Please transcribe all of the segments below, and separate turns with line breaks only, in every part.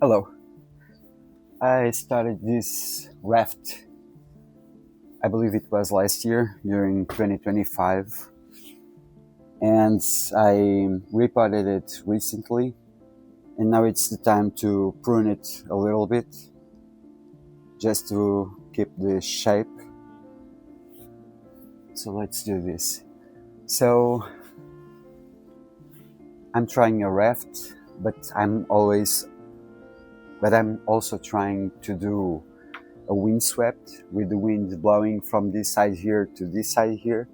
Hello. I started this raft, I believe it was last year during 2025, and I repotted it recently, and now it's the time to prune it a little bit just to keep the shape. So let's do this. So I'm trying a raft, but I'm also trying to do a windswept with the wind blowing from this side here to this side here,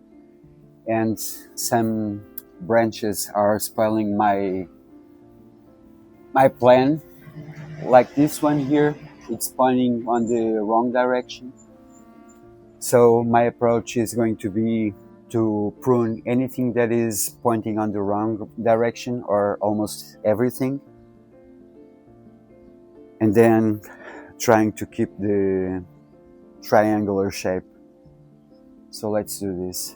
and some branches are spoiling my plan, like this one here. It's pointing on the wrong direction, so my approach is going to be to prune anything that is pointing on the wrong direction, or almost everything, and then trying to keep the triangular shape. So let's do this.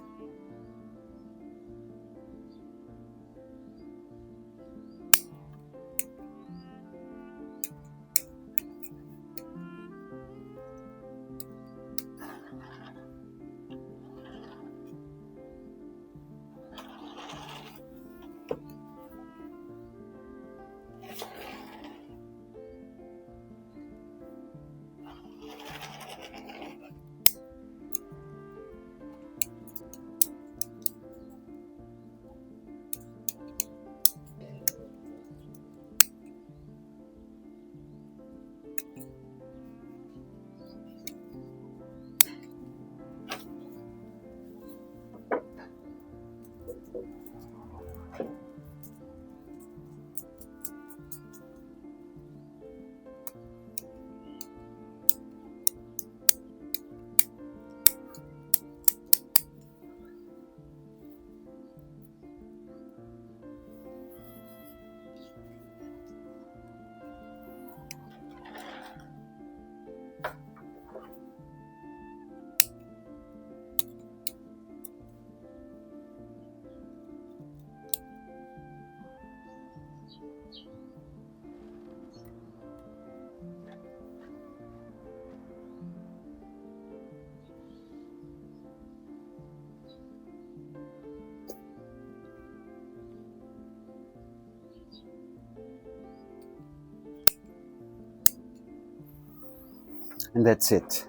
And that's it.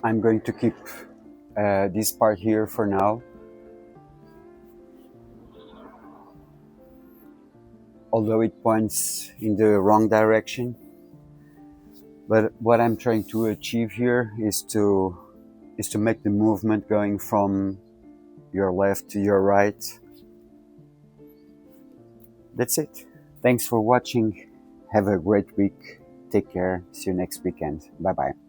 I'm going to keep this part here for now, although it points in the wrong direction. But what I'm trying to achieve here is to make the movement going from your left to your right. That's it. Thanks for watching. Have a great week. Take care. See you next weekend. Bye bye.